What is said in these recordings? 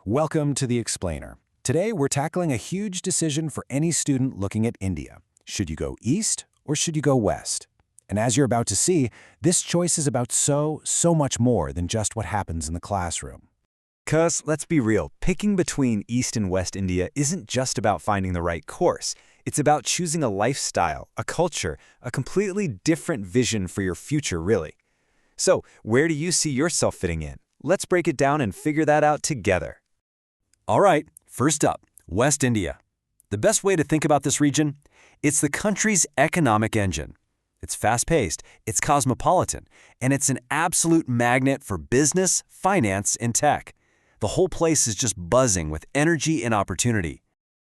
Welcome to The Explainer. Today, we're tackling a huge decision for any student looking at India. Should you go east or should you go west? And as you're about to see, this choice is about so much more than just what happens in the classroom. Cuz, let's be real, picking between East and West India isn't just about finding the right course. It's about choosing a lifestyle, a culture, a completely different vision for your future, really. So, where do you see yourself fitting in? Let's break it down and figure that out together. All right, first up, West India. The best way to think about this region? It's the country's economic engine. It's fast-paced, it's cosmopolitan, and it's an absolute magnet for business, finance, and tech. The whole place is just buzzing with energy and opportunity.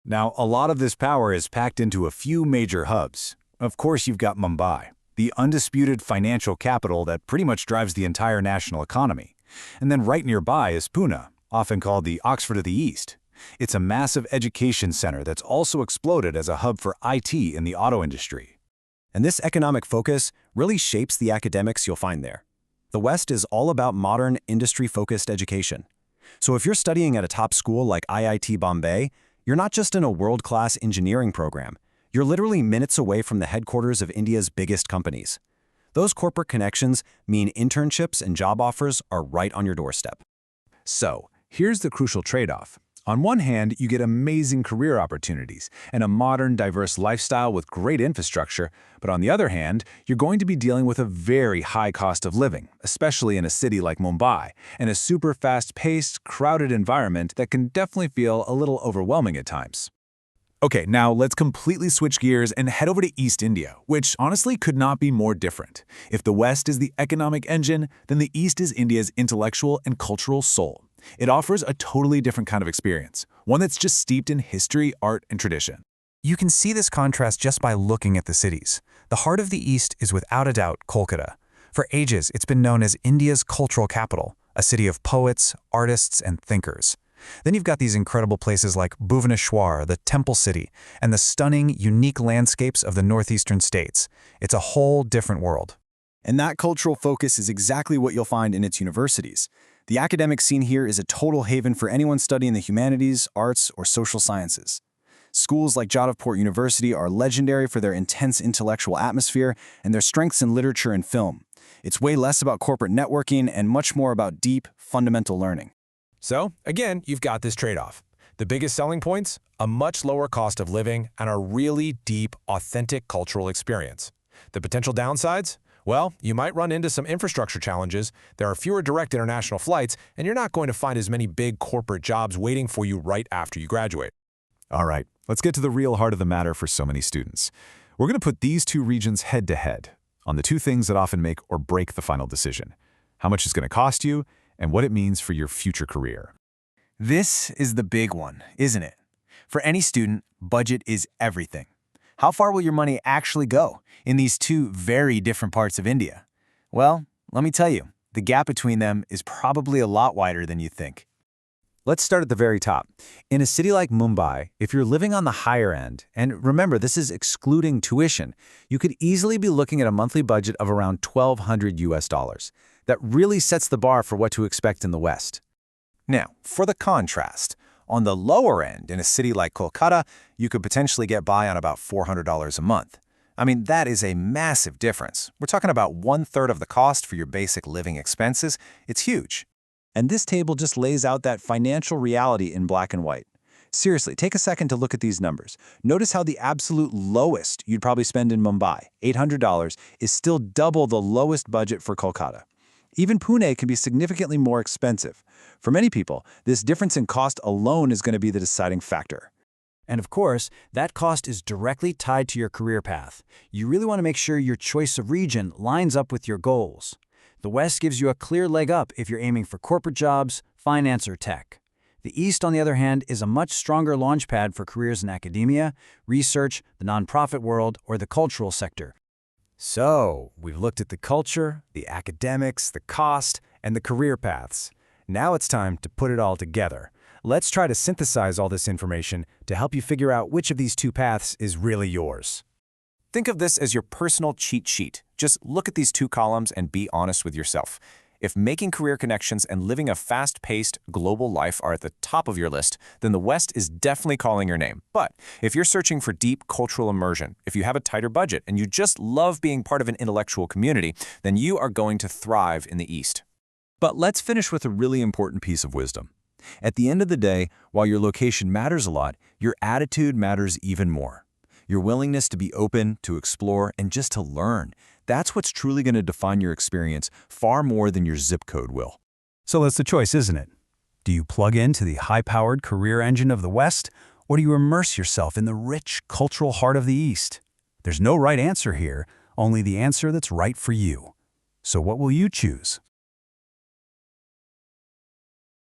Now, a lot of this power is packed into a few major hubs. Of course, you've got Mumbai, the undisputed financial capital that pretty much drives the entire national economy. And then right nearby is Pune, often called the Oxford of the East. It's a massive education center that's also exploded as a hub for IT in the auto industry. And this economic focus really shapes the academics you'll find there. The West is all about modern, industry-focused education. So if you're studying at a top school like IIT Bombay, you're not just in a world-class engineering program. You're literally minutes away from the headquarters of India's biggest companies. Those corporate connections mean internships and job offers are right on your doorstep. So, here's the crucial trade-off. On one hand, you get amazing career opportunities and a modern, diverse lifestyle with great infrastructure, but on the other hand, you're going to be dealing with a very high cost of living, especially in a city like Mumbai, and a super fast-paced, crowded environment that can definitely feel a little overwhelming at times. Okay, now let's completely switch gears and head over to East India, which honestly could not be more different. If the West is the economic engine, then the East is India's intellectual and cultural soul. It offers a totally different kind of experience, one that's just steeped in history, art, and tradition. You can see this contrast just by looking at the cities. The heart of the East is without a doubt Kolkata. For ages, it's been known as India's cultural capital, a city of poets, artists, and thinkers. Then you've got these incredible places like Bhubaneswar, the Temple City, and the stunning, unique landscapes of the northeastern states. It's a whole different world. And that cultural focus is exactly what you'll find in its universities. The academic scene here is a total haven for anyone studying the humanities, arts, or social sciences. Schools like Jadavpur University are legendary for their intense intellectual atmosphere and their strengths in literature and film. It's way less about corporate networking and much more about deep, fundamental learning. So, again, you've got this trade-off. The biggest selling points? A much lower cost of living and a really deep, authentic cultural experience. The potential downsides? Well, you might run into some infrastructure challenges, there are fewer direct international flights, and you're not going to find as many big corporate jobs waiting for you right after you graduate. All right, let's get to the real heart of the matter for so many students. We're going to put these two regions head-to-head on the two things that often make or break the final decision: how much it's going to cost you and what it means for your future career. This is the big one, isn't it? For any student, budget is everything. How far will your money actually go in these two very different parts of India? Well, let me tell you, the gap between them is probably a lot wider than you think. Let's start at the very top. In a city like Mumbai, if you're living on the higher end, and remember this is excluding tuition, you could easily be looking at a monthly budget of around $1,200 US. That really sets the bar for what to expect in the West. Now, for the contrast, on the lower end, in a city like Kolkata, you could potentially get by on about $400 a month. I mean, that is a massive difference. We're talking about 1/3 of the cost for your basic living expenses. It's huge. And this table just lays out that financial reality in black and white. Seriously, take a second to look at these numbers. Notice how the absolute lowest you'd probably spend in Mumbai, $800, is still double the lowest budget for Kolkata. Even Pune can be significantly more expensive. For many people, this difference in cost alone is going to be the deciding factor. And of course, that cost is directly tied to your career path. You really want to make sure your choice of region lines up with your goals. The West gives you a clear leg up if you're aiming for corporate jobs, finance, or tech. The East, on the other hand, is a much stronger launchpad for careers in academia, research, the nonprofit world, or the cultural sector. So, we've looked at the culture, the academics, the cost, and the career paths. Now it's time to put it all together. Let's try to synthesize all this information to help you figure out which of these two paths is really yours. Think of this as your personal cheat sheet. Just look at these two columns and be honest with yourself. If making career connections and living a fast-paced, global life are at the top of your list, then the West is definitely calling your name. But if you're searching for deep cultural immersion, if you have a tighter budget, and you just love being part of an intellectual community, then you are going to thrive in the East. But let's finish with a really important piece of wisdom. At the end of the day, while your location matters a lot, your attitude matters even more. Your willingness to be open, to explore, and just to learn. That's what's truly going to define your experience far more than your zip code will. So that's the choice, isn't it? Do you plug into the high-powered career engine of the West, or do you immerse yourself in the rich cultural heart of the East? There's no right answer here, only the answer that's right for you. So what will you choose?